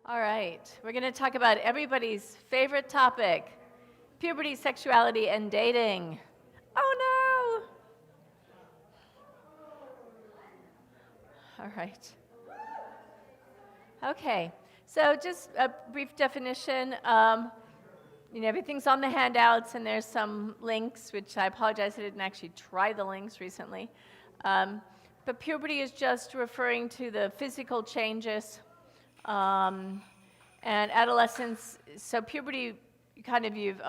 All right, we're going to talk about everybody's favorite topic, puberty, sexuality, and dating. Oh no! All right. Okay, so just a brief definition. Everything's on the handouts, and there's some links, which I apologize I didn't actually try the links recently. But puberty is just referring to the physical changes. And adolescence, so puberty, you've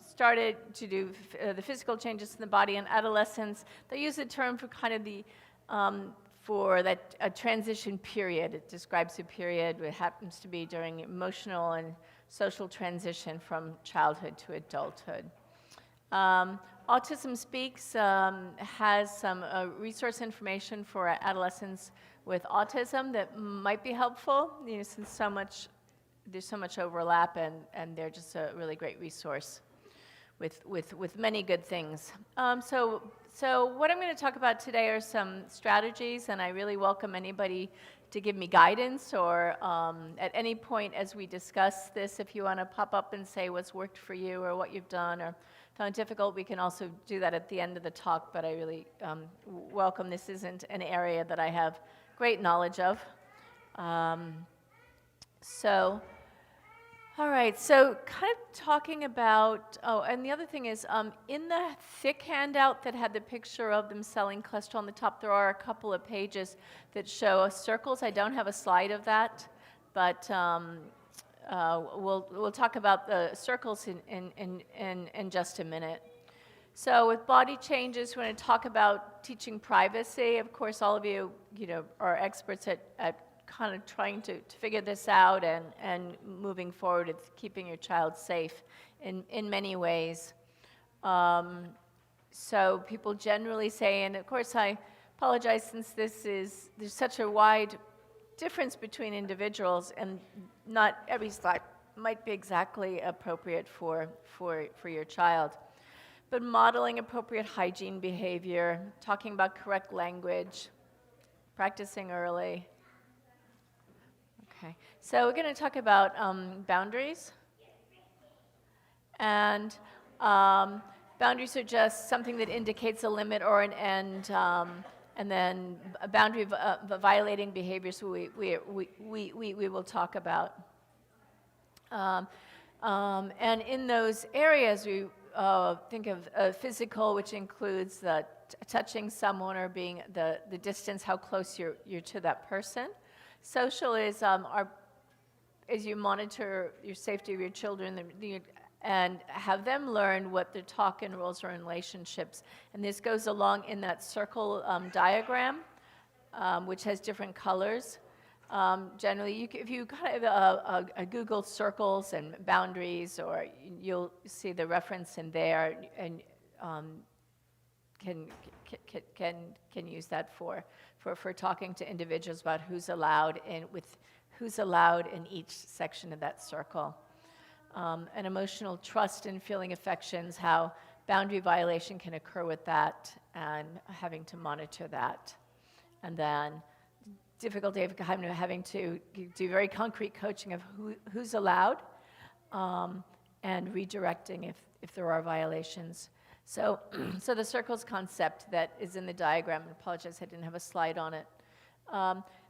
started to do the physical changes in the body. And adolescence, they use the term for for that a transition period. It describes a period that happens to be during emotional and social transition from childhood to adulthood. Autism Speaks has some resource information for adolescents with autism that might be helpful, since there's so much overlap, and they're just a really great resource with many good things. So what I'm going to talk about today are some strategies, and I really welcome anybody to give me guidance, or at any point as we discuss this, if you want to pop up and say what's worked for you or what you've done or found difficult, we can also do that at the end of the talk, but I really welcome. This isn't an area that I have great knowledge of. All right, so kind of talking about, and the other thing is, in the thick handout that had the picture of them selling cholesterol on the top, there are a couple of pages that show circles. I don't have a slide of that, but we'll talk about the circles in just a minute. So with body changes, we're going to talk about teaching privacy. Of course, all of you, are experts at kind of trying to figure this out and moving forward with keeping your child safe in many ways. So people generally say, and of course I apologize since there's such a wide difference between individuals, and not every slide might be exactly appropriate for your child. But modeling appropriate hygiene behavior, talking about correct language, practicing early. Okay, so we're going to talk about boundaries. And boundaries are just something that indicates a limit or an end, and then a boundary of violating behaviors we will talk about. And in those areas, we think of physical, which includes the touching someone or being the distance, how close you're to that person. Social is as you monitor your safety of your children and have them learn what the talk and roles are in relationships. And this goes along in that circle diagram, which has different colors. Generally, if you kind of Google circles and boundaries, or you'll see the reference in there, and can use that for talking to individuals about who's allowed in each section of that circle. And emotional trust and feeling affections, how boundary violation can occur with that, and having to monitor that. And then difficulty of having to do very concrete coaching of who's allowed, and redirecting if there are violations. So the circles concept that is in the diagram, and I apologize I didn't have a slide on it.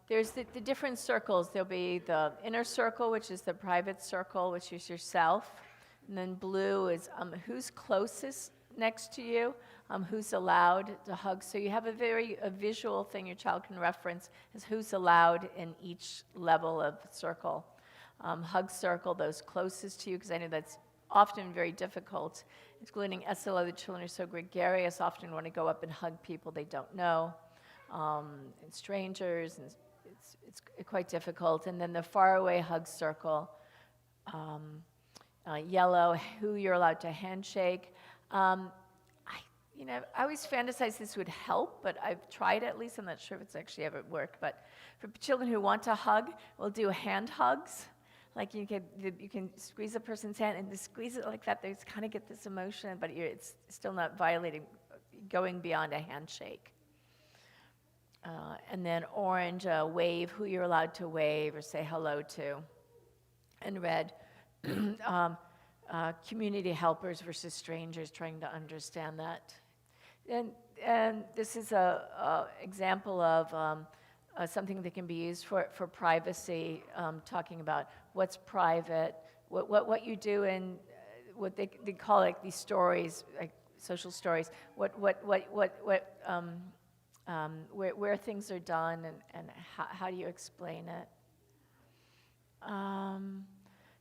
There's the different circles. There'll be the inner circle, which is the private circle, which is yourself. And then blue is who's closest next to you, who's allowed to hug. So you have a visual thing your child can reference is who's allowed in each level of circle. Hug circle, those closest to you, because I know that's often very difficult, including SLO. The children are so gregarious, often want to go up and hug people they don't know, and strangers, and it's quite difficult. And then the faraway hug circle, yellow, who you're allowed to handshake. I always fantasize this would help, but I've tried at least. I'm not sure if it's actually ever worked. But for children who want to hug, we'll do hand hugs. Like you can squeeze a person's hand and just squeeze it like that. They just kind of get this emotion, but it's still not violating, going beyond a handshake. And then orange, wave, who you're allowed to wave or say hello to. and red. Community helpers versus strangers, trying to understand that. And this is a example of something that can be used for privacy, talking about what's private, what you do in what they call like these stories, like social stories, where things are done and how do you explain it.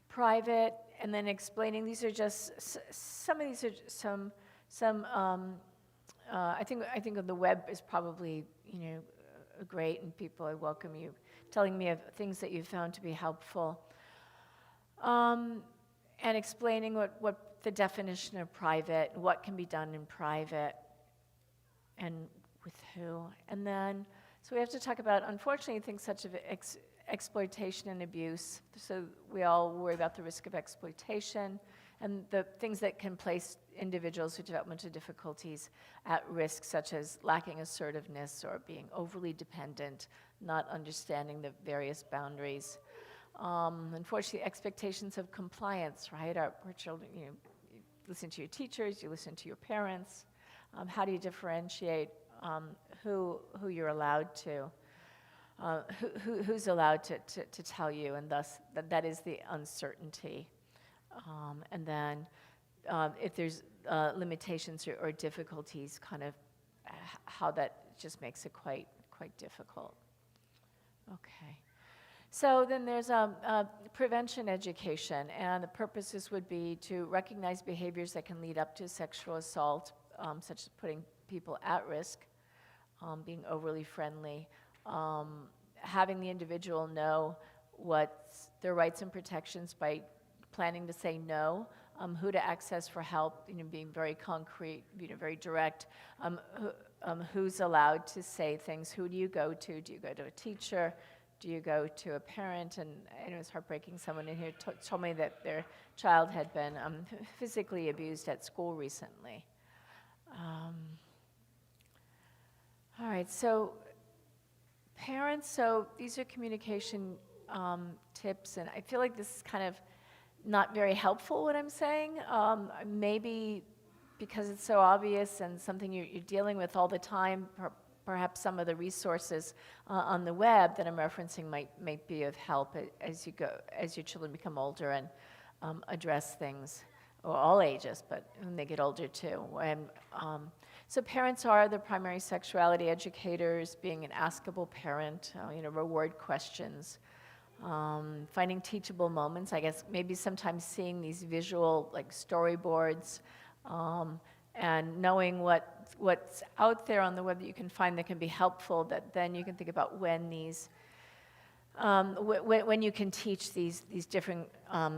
Private, and then explaining. These are just some of these are some. I think on the web is probably great, and people, I welcome you telling me of things that you found to be helpful, and explaining what the definition of private, what can be done in private, and with who, and then so we have to talk about, unfortunately, things such as exploitation and abuse. So we all worry about the risk of exploitation and the things that can place individuals with developmental difficulties at risk, such as lacking assertiveness or being overly dependent, not understanding the various boundaries. Unfortunately, expectations of compliance, right? Our children, you listen to your teachers, you listen to your parents. How do you differentiate who you're allowed to? Who's allowed to tell you, and thus that is the uncertainty. And then if there's limitations or difficulties, kind of how that just makes it quite difficult. Okay. So then there's prevention education, and the purposes would be to recognize behaviors that can lead up to sexual assault, such as putting people at risk, being overly friendly, having the individual know what's their rights and protections by planning to say no, who to access for help, being very concrete, very direct, who's allowed to say things, who do you go to? Do you go to a teacher? Do you go to a parent? And it was heartbreaking, someone in here told me that their child had been physically abused at school recently. All right, so parents, so these are communication tips, and I feel like this is kind of not very helpful, what I'm saying. Maybe because it's so obvious and something you're dealing with all the time, perhaps some of the resources on the web that I'm referencing might be of help as your children become older and address things, or all ages, but when they get older too. So parents are the primary sexuality educators, being an askable parent, reward questions, finding teachable moments. I guess maybe sometimes seeing these visual like storyboards, and knowing what's out there on the web that you can find that can be helpful, that then you can think about when these, when you can teach these different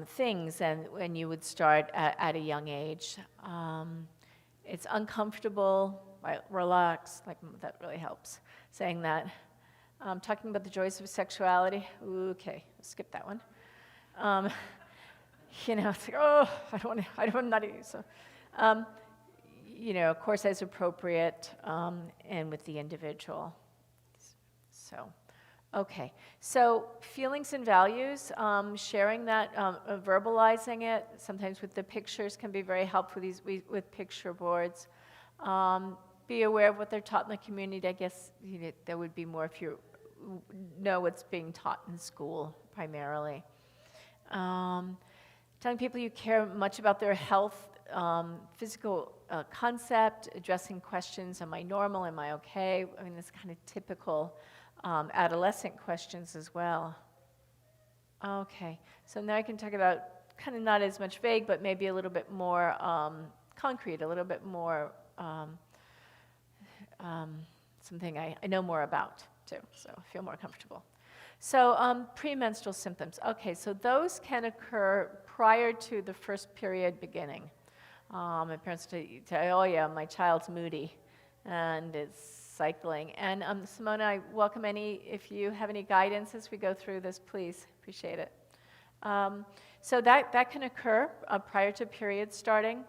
things, and when you would start at a young age. It's uncomfortable, right? Relax, like that really helps, saying that. Talking about the joys of sexuality, okay, skip that one. It's like, oh, I'm not eating, so. Of course, as appropriate, and with the individual. So, okay. So, feelings and values, sharing that, verbalizing it, sometimes with the pictures can be very helpful with picture boards. Be aware of what they're taught in the community. I guess there would be more if you know what's being taught in school, primarily. Telling people you care much about their health, physical concept, addressing questions, am I normal, am I okay? I mean, this kind of typical adolescent questions as well. Okay, so now I can talk about kind of not as much vague, but maybe a little bit more concrete, a little bit more something I know more about too, so I feel more comfortable. So premenstrual symptoms. Okay, so those can occur prior to the first period beginning. My parents say, oh yeah, my child's moody and it's cycling. And Simona, I welcome if you have any guidance as we go through this, please, appreciate it. So that can occur prior to period starting.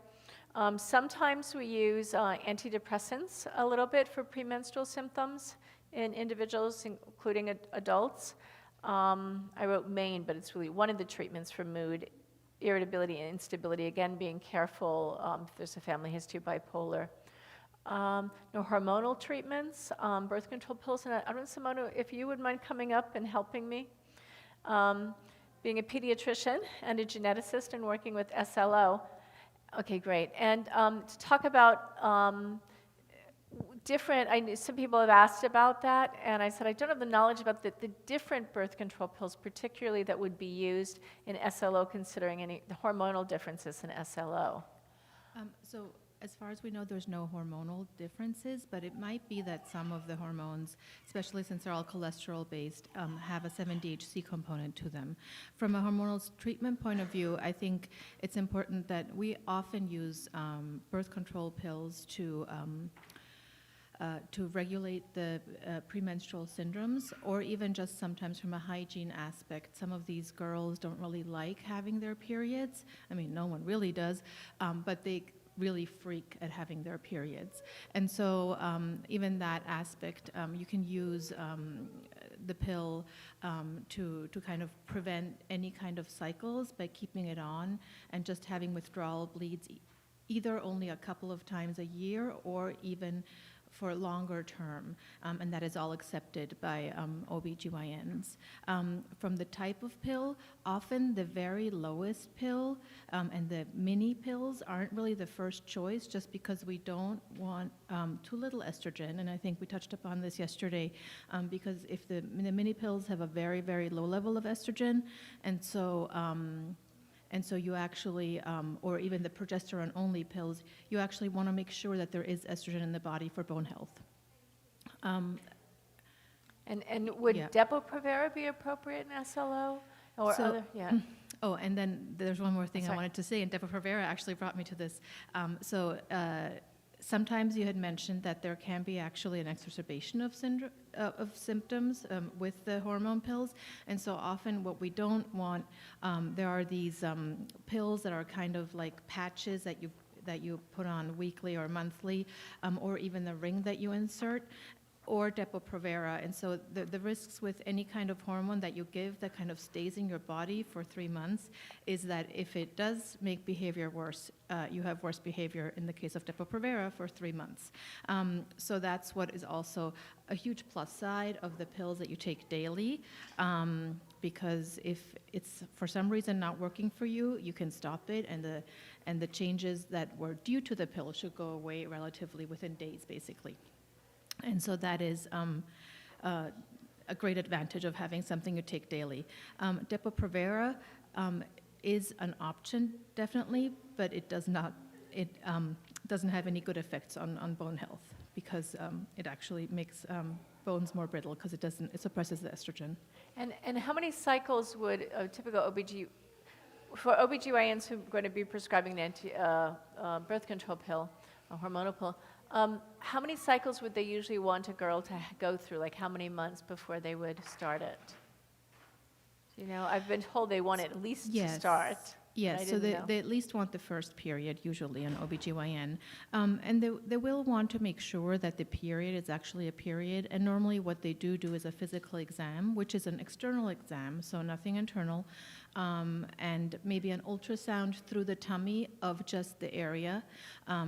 Sometimes we use antidepressants a little bit for premenstrual symptoms in individuals, including adults. I wrote main, but it's really one of the treatments for mood, irritability, and instability. Again, being careful if there's a family history of bipolar. No hormonal treatments, birth control pills. And I don't know, Simona, if you would mind coming up and helping me. Being a pediatrician and a geneticist and working with SLO. Okay, great. And to talk about some people have asked about that, and I said I don't have the knowledge about the different birth control pills, particularly that would be used in SLO, considering the hormonal differences in SLO. So as far as we know, there's no hormonal differences, but it might be that some of the hormones, especially since they're all cholesterol-based, have a 7-DHC component to them. From a hormonal treatment point of view, I think it's important that we often use birth control pills to regulate the premenstrual syndromes, or even just sometimes from a hygiene aspect. Some of these girls don't really like having their periods. I mean, no one really does, but they really freak at having their periods. And so even that aspect, you can use the pill to kind of prevent any kind of cycles by keeping it on and just having withdrawal bleeds either only a couple of times a year or even for longer term, and that is all accepted by OBGYNs. From the type of pill, often the very lowest pill and the mini pills aren't really the first choice, just because we don't want too little estrogen, and I think we touched upon this yesterday, because if the mini pills have a very, very low level of estrogen, and so you actually, or even the progesterone-only pills, you actually want to make sure that there is estrogen in the body for bone health. And would Depo-Provera be appropriate in SLO? Or So- other, yeah. Oh, and then there's one more thing I Sorry. wanted to say, and Depo-Provera actually brought me to this. Sometimes you had mentioned that there can be actually an exacerbation of symptoms with the hormone pills, and so often what we don't want, there are these pills that are kind of like patches that you put on weekly or monthly, or even the ring that you insert, or Depo-Provera. And so the risks with any kind of hormone that you give that kind of stays in your body for 3 months is that if it does make behavior worse, you have worse behavior in the case of Depo-Provera for 3 months. So that's what is also a huge plus side of the pills that you take daily, because if it's for some reason not working for you, you can stop it, and the changes that were due to the pill should go away relatively within days, basically. And so that is a great advantage of having something you take daily. Depo-Provera is an option, definitely, but it doesn't have any good effects on bone health, because it actually makes bones more brittle, because it suppresses the estrogen. And how many cycles would a typical for OBGYNs who are going to be prescribing the birth control pill, a hormonal pill, how many cycles would they usually want a girl to go through? Like how many months before they would start it? You know, I've been told they want at least to start. Yes, so they at least want the first period, usually in OBGYN. And they will want to make sure that the period is actually a period. And normally what they do is a physical exam, which is an external exam, so nothing internal, and maybe an ultrasound through the tummy of just the area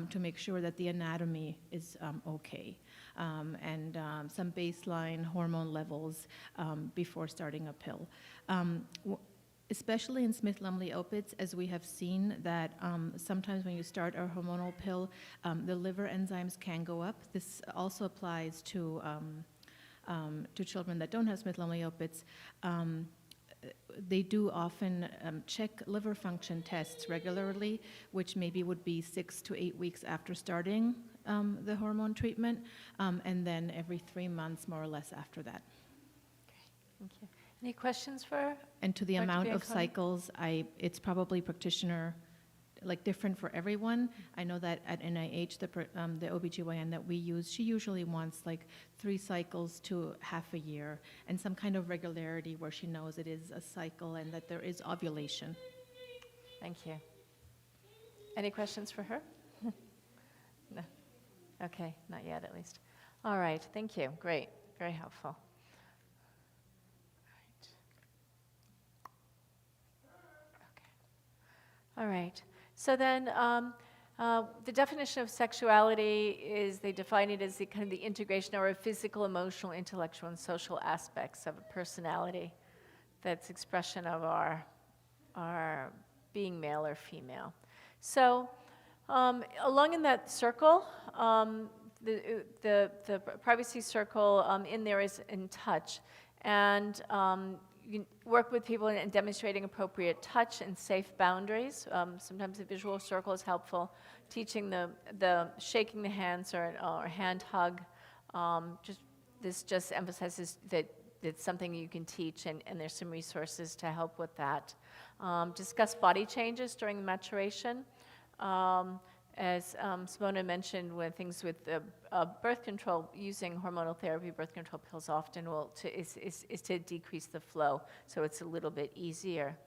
to make sure that the anatomy is okay. And some baseline hormone levels before starting a pill. Especially in Smith-Lemli-Opitz, as we have seen that sometimes when you start a hormonal pill, the liver enzymes can go up. This also applies to children that don't have Smith-Lemli-Opitz. They do often check liver function tests regularly, which maybe would be 6 to 8 weeks after starting the hormone treatment, and then every 3 months, more or less, after that. Okay, thank you. Any questions for? And to the Dr. amount of Bianconi? cycles, it's probably practitioner, like different for everyone. I know that at NIH, the OBGYN that we use, she usually wants like 3 cycles to half a year, and some kind of regularity where she knows it is a cycle and that there is ovulation. Thank you. Any questions for her? No. Okay, not yet at least. All right, thank you. Great, very helpful. All right. So then, the definition of sexuality is they define it as the kind of the integration or physical, emotional, intellectual, and social aspects of a personality that's expression of our being male or female. So along in that circle, the privacy circle in there is in touch. And you can work with people in demonstrating appropriate touch and safe boundaries. Sometimes a visual circle is helpful. Teaching the shaking the hands or hand hug. This just emphasizes that it's something you can teach, and there's some resources to help with that. Discuss body changes during maturation. As Simona mentioned, when things with birth control, using hormonal therapy, birth control pills often is to decrease the flow, so it's a little bit easier.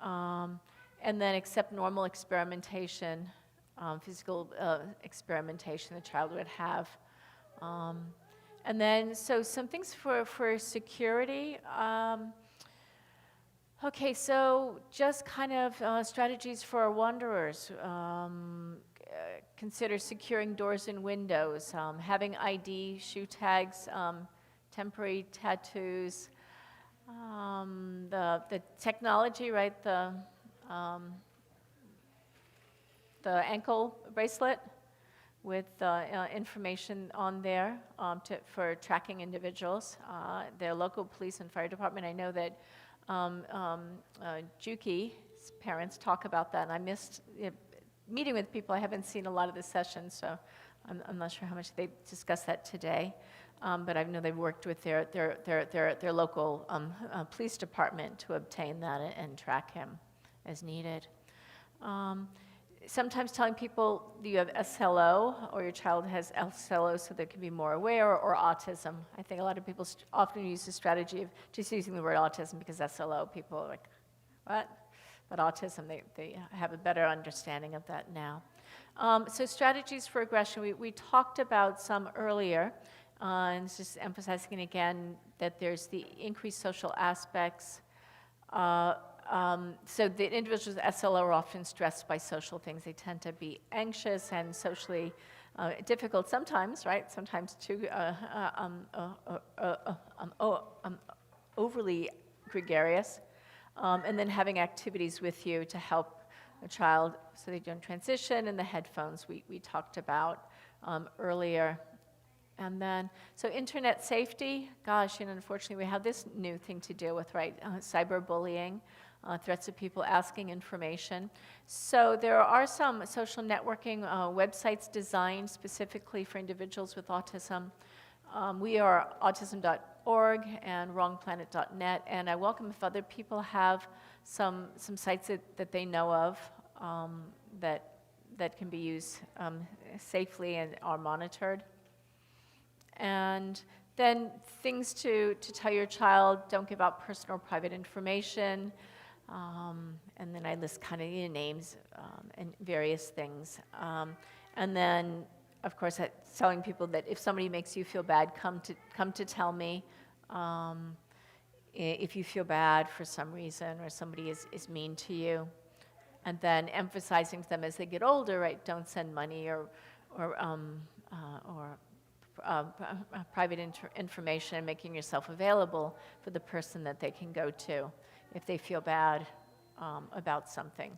And then accept normal experimentation, physical experimentation the child would have. And then, so some things for security. Okay, so just kind of strategies for wanderers. Consider securing doors and windows, having ID, shoe tags, temporary tattoos, the technology, right? The ankle bracelet with information on there for tracking individuals. Their local police and fire department. I know that Juki's parents talk about that, and I missed meeting with people. I haven't seen a lot of the sessions, so I'm not sure how much they discussed that today. But I know they've worked with their local police department to obtain that and track him as needed. Sometimes telling people you have SLO or your child has SLO so they can be more aware, or autism. I think a lot of people often use the strategy of just using the word autism because SLO, people are like, what? But autism, they have a better understanding of that now. So strategies for aggression, we talked about some earlier, and it's just emphasizing again that there's the increased social aspects. So the individuals with SLO are often stressed by social things. They tend to be anxious and socially difficult sometimes, right? Sometimes too overly gregarious. And then having activities with you to help a child so they don't transition, and the headphones we talked about earlier. And then, so internet safety, gosh, unfortunately we have this new thing to deal with, right? Cyberbullying, threats of people asking information. So there are some social networking websites designed specifically for individuals with autism. We are autism.org and wrongplanet.net, and I welcome if other people have some sites that they know of that can be used safely and are monitored. And then things to tell your child: don't give out personal or private information. And then I list kind of names and various things. And then, of course, telling people that if somebody makes you feel bad, come to tell me. If you feel bad for some reason or somebody is mean to you. And then emphasizing to them as they get older, right? Don't send money or private information, and making yourself available for the person that they can go to if they feel bad about something.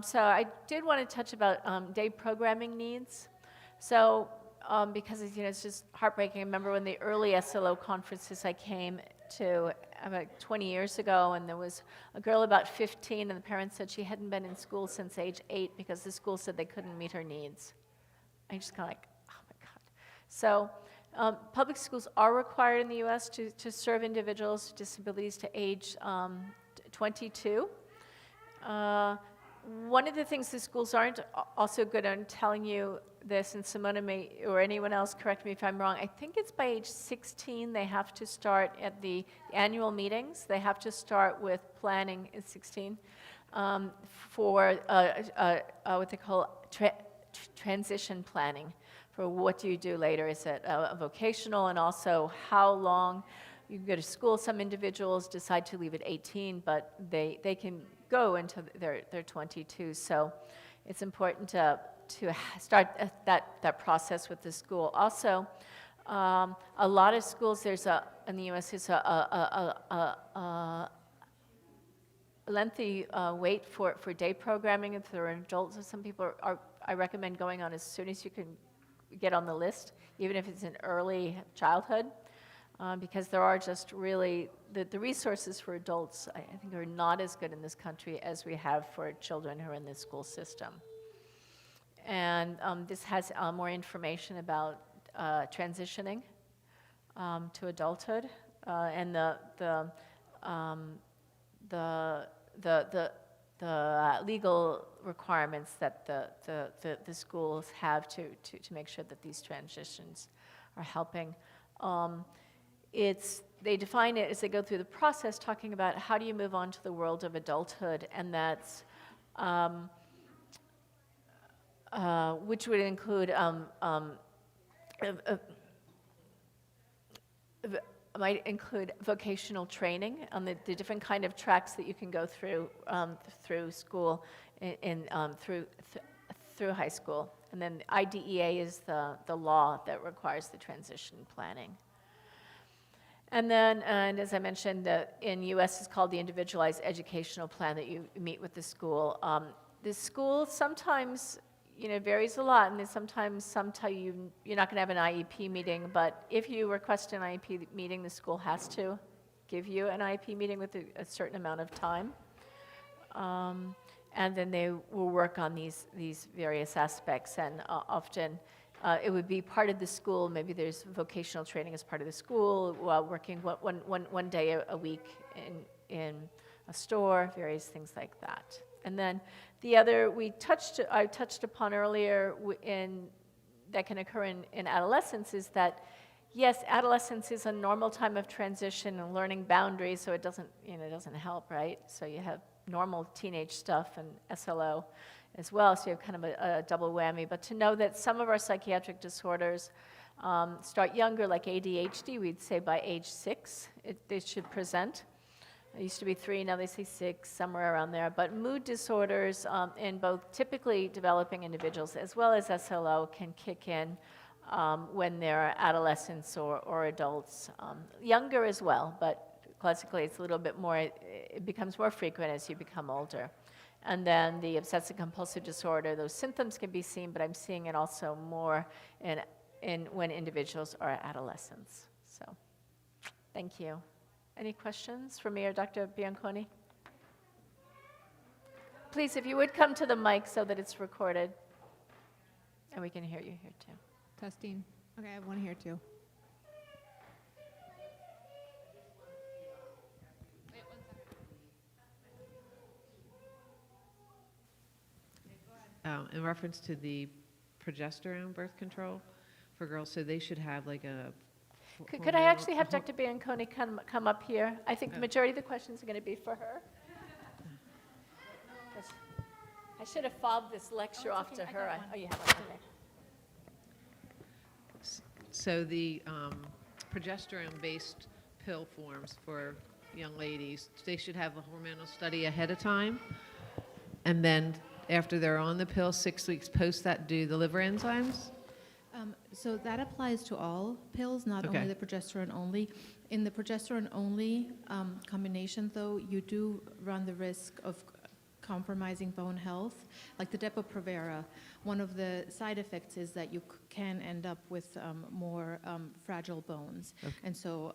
So I did want to touch about day programming needs. So because it's just heartbreaking. I remember when the early SLO conferences I came to about 20 years ago, and there was a girl about 15, and the parents said she hadn't been in school since age 8 because the school said they couldn't meet her needs. I just kind of like, oh my God. So public schools are required in the U.S. to serve individuals with disabilities to age 22. One of the things the schools aren't also good on telling you this, and Simona may, or anyone else correct me if I'm wrong, I think it's by age 16 they have to start at the annual meetings. They have to start with planning at 16 for what they call transition planning. For what do you do later? Is it vocational, and also how long you can go to school? Some individuals decide to leave at 18, but they can go until they're 22. So it's important to start that process with the school. Also, a lot of schools, in the U.S., there's a lengthy wait for day programming. If they're adults, some people I recommend going on as soon as you can get on the list, even if it's in early childhood, because there are just really, the resources for adults, I think, are not as good in this country as we have for children who are in the school system. And this has more information about transitioning to adulthood and the legal requirements that the schools have to make sure that these transitions are helping. They define it as they go through the process, talking about how do you move on to the world of adulthood, and that's which would include might include vocational training on the different kind of tracks that you can go through through school through high school. And then the IDEA is the law that requires the transition planning. And then, and as I mentioned, in U.S. it's called the Individualized Educational Plan that you meet with the school. The school sometimes, varies a lot, and then sometimes some tell you you're not going to have an IEP meeting, but if you request an IEP meeting, the school has to give you an IEP meeting with a certain amount of time. And then they will work on these various aspects, and often it would be part of the school. Maybe there's vocational training as part of the school, while working one day a week in a store, various things like that. And then the other I touched upon earlier that can occur in adolescence is that, yes, adolescence is a normal time of transition and learning boundaries, so it doesn't help, right? So you have normal teenage stuff and SLO as well, so you have kind of a double whammy. But to know that some of our psychiatric disorders start younger, like ADHD, we'd say by age 6 they should present. It used to be 3, now they say 6, somewhere around there. But mood disorders in both typically developing individuals as well as SLO can kick in when they're adolescents or adults. Younger as well, but classically it's a little bit more, it becomes more frequent as you become older. And then the obsessive compulsive disorder, those symptoms can be seen, but I'm seeing it also more in when individuals are adolescents. So, thank you. Any questions for me or Dr. Bianconi? Please, if you would come to the mic so that it's recorded and we can hear you here too. Testing. Okay, I have one here too. In reference to the progesterone birth control for girls, so they should have like a... Could I actually have Dr. Bianconi come up here? I think the majority of the questions are going to be for her. I should have fobbed this lecture off to her. Oh, you have one. Okay. So the progesterone-based pill forms for young ladies, they should have a hormonal study ahead of time, and then after they're on the pill, 6 weeks post that, do the liver enzymes? So that applies to all pills, not Okay. only the progesterone only. In the progesterone only combination, though, you do run the risk of compromising bone health. Like the Depo-Provera, one of the side effects is that you can end up with more fragile bones. Okay. And so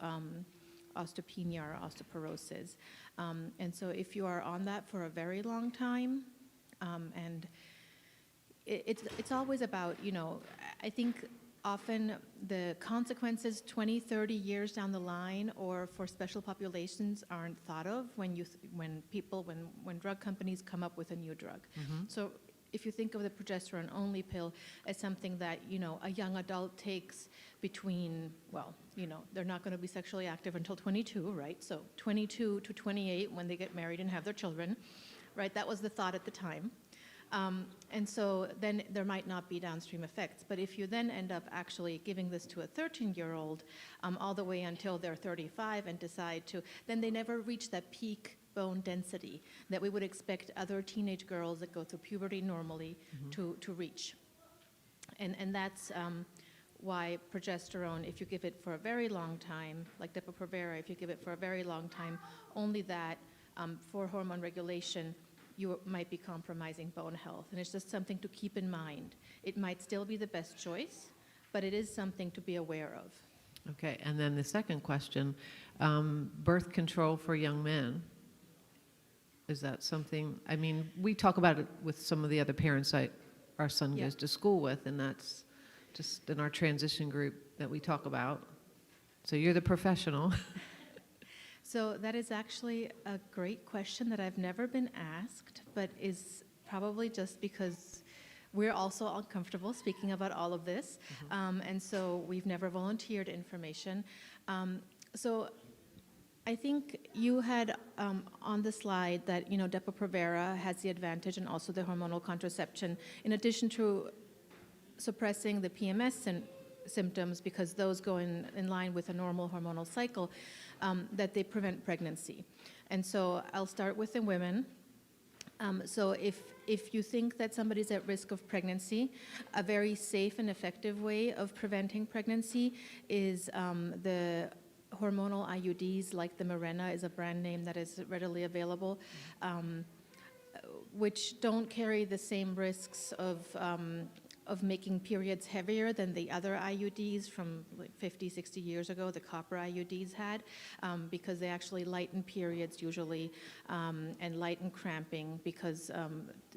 osteopenia or osteoporosis. And so if you are on that for a very long time, and it's always about, I think often the consequences 20, 30 years down the line or for special populations aren't thought of when drug companies come up with a new drug. Mm-hmm. So if you think of the progesterone only pill as something that, a young adult takes between, they're not going to be sexually active until 22, right? So 22 to 28 when they get married and have their children, right? That was the thought at the time. And so then there might not be downstream effects. But if you then end up actually giving this to a 13-year-old all the way until they're 35 and decide to, then they never reach that peak bone density that we would expect other teenage girls that go through puberty normally to reach. And that's why progesterone, if you give it for a very long time, like Depo-Provera, if you give it for a very long time, only that for hormone regulation, you might be compromising bone health. And it's just something to keep in mind. It might still be the best choice, but it is something to be aware of. Okay, and then the second question, birth control for young men. Is that something, I mean, we talk about it with some of the other parents our son goes to school with, and that's just in our transition group that we talk about. So you're the professional. So that is actually a great question that I've never been asked, but is probably just because we're also uncomfortable speaking about all of this, and so we've never volunteered information. So I think you had on the slide that, you know, Depo-Provera has the advantage and also the hormonal contraception, in addition to suppressing the PMS symptoms, because those go in line with a normal hormonal cycle, that they prevent pregnancy. And so I'll start with the women. So if you think that somebody's at risk of pregnancy, a very safe and effective way of preventing pregnancy is the hormonal IUDs, like the Mirena is a brand name that is readily available, which don't carry the same risks of making periods heavier than the other IUDs from like 50, 60 years ago, the copper IUDs had, because they actually lighten periods usually and lighten cramping because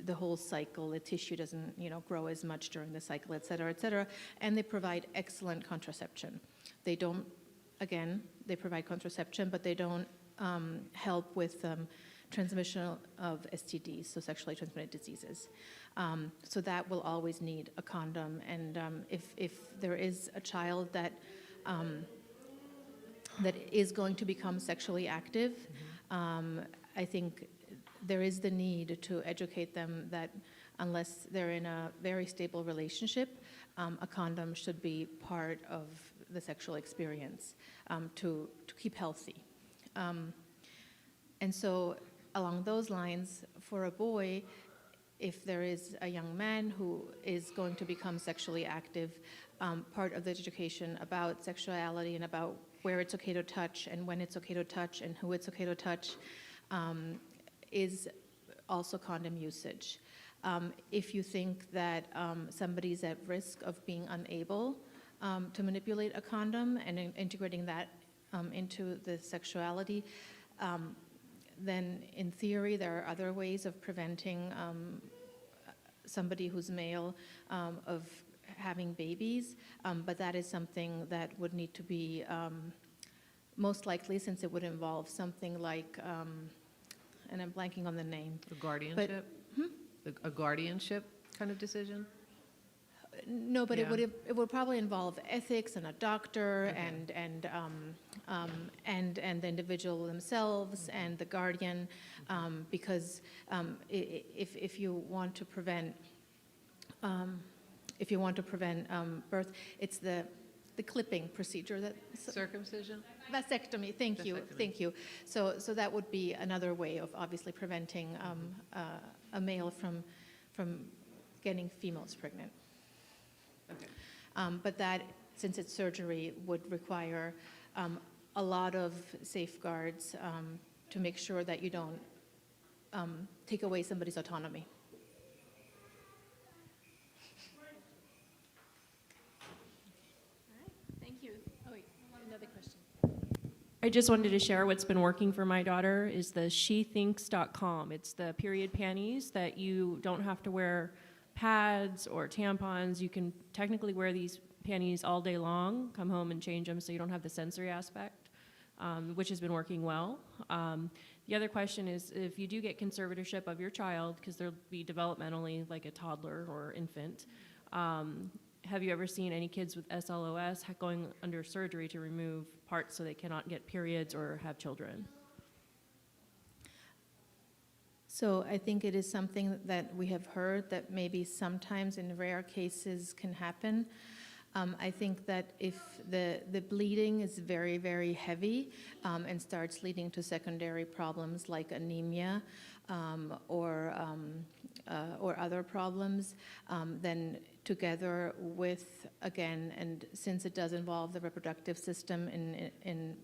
the whole cycle, the tissue doesn't, you know, grow as much during the cycle, et cetera, and they provide excellent contraception. They don't, again, they provide contraception, but they don't help with transmission of STDs, so sexually transmitted diseases. So that will always need a condom, and if there is a child that that is going to become sexually active, I think there is the need to educate them that unless they're in a very stable relationship, a condom should be part of the sexual experience to keep healthy. And so along those lines, for a boy, if there is a young man who is going to become sexually active, part of the education about sexuality and about where it's okay to touch and when it's okay to touch and who it's okay to touch is also condom usage. If you think that somebody's at risk of being unable to manipulate a condom and integrating that into the sexuality, then in theory there are other ways of preventing somebody who's male of having babies, but that is something that would need to be most likely, since it would involve something like, and I'm blanking on the name. A guardianship? A guardianship kind of decision? No, but Yeah. it would probably involve ethics and a doctor Okay. and the individual themselves and the guardian, because if you want to prevent birth, it's the clipping procedure that Circumcision? vasectomy. Thank you. So that would be another way of obviously preventing a male from getting females pregnant. Okay. But that, since it's surgery, would require a lot of safeguards to make sure that you don't take away somebody's autonomy. Thank you. Oh, wait, another question. I just wanted to share what's been working for my daughter is the shethinks.com. It's the period panties that you don't have to wear pads or tampons. You can technically wear these panties all day long, come home and change them so you don't have the sensory aspect, which has been working well. The other question is if you do get conservatorship of your child, because they'll be developmentally like a toddler or infant, have you ever seen any kids with SLOS going under surgery to remove parts so they cannot get periods or have children? So I think it is something that we have heard that maybe sometimes in rare cases can happen. I think that if the bleeding is very, very heavy and starts leading to secondary problems like anemia or other problems, then together with, again, and since it does involve the reproductive system in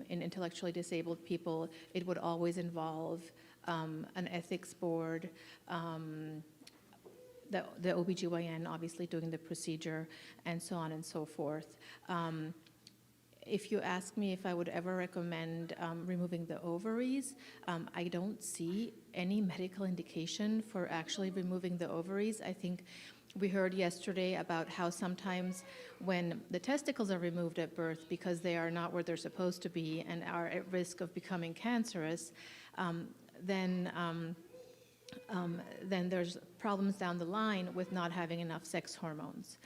intellectually disabled people, it would always involve an ethics board, the OBGYN obviously doing the procedure, and so on and so forth. If you ask me if I would ever recommend removing the ovaries, I don't see any medical indication for actually removing the ovaries. I think we heard yesterday about how sometimes when the testicles are removed at birth because they are not where they're supposed to be and are at risk of becoming cancerous, then there's problems down the line with not having enough sex hormones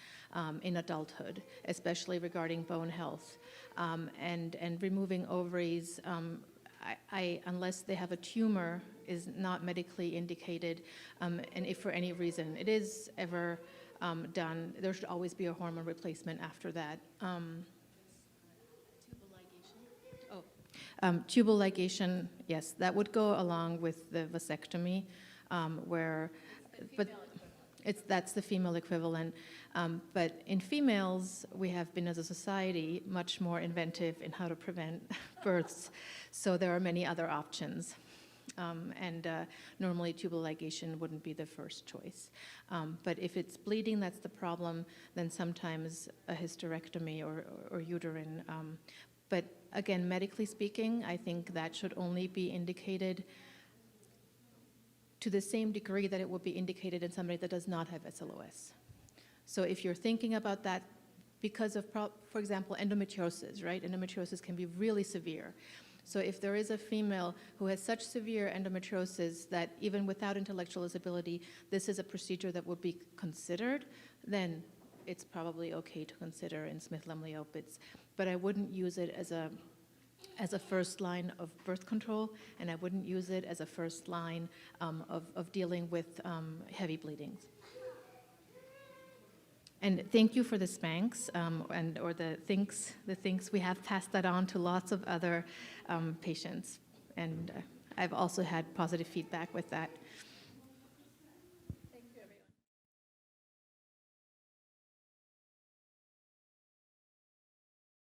in adulthood, especially regarding bone health. And removing ovaries, unless they have a tumor, is not medically indicated. And if for any reason it is ever done, there should always be a hormone replacement after that. Tubal ligation, yes, that would go along with the vasectomy, that's the female equivalent. But in females, we have been as a society much more inventive in how to prevent births. So there are many other options. Normally tubal ligation wouldn't be the first choice. But if it's bleeding, that's the problem, then sometimes a hysterectomy or uterine. But again, medically speaking, I think that should only be indicated to the same degree that it would be indicated in somebody that does not have SLOS. So if you're thinking about that because of, for example, endometriosis, right? Endometriosis can be really severe. So if there is a female who has such severe endometriosis that even without intellectual disability, this is a procedure that would be considered, then it's probably okay to consider in Smith-Lemli-Opitz. But I wouldn't use it as a first line of birth control, and I wouldn't use it as a first line of dealing with heavy bleedings. And thank you for the Spanx or the Thinks. We have passed that on to lots of other patients, and I've also had positive feedback with that.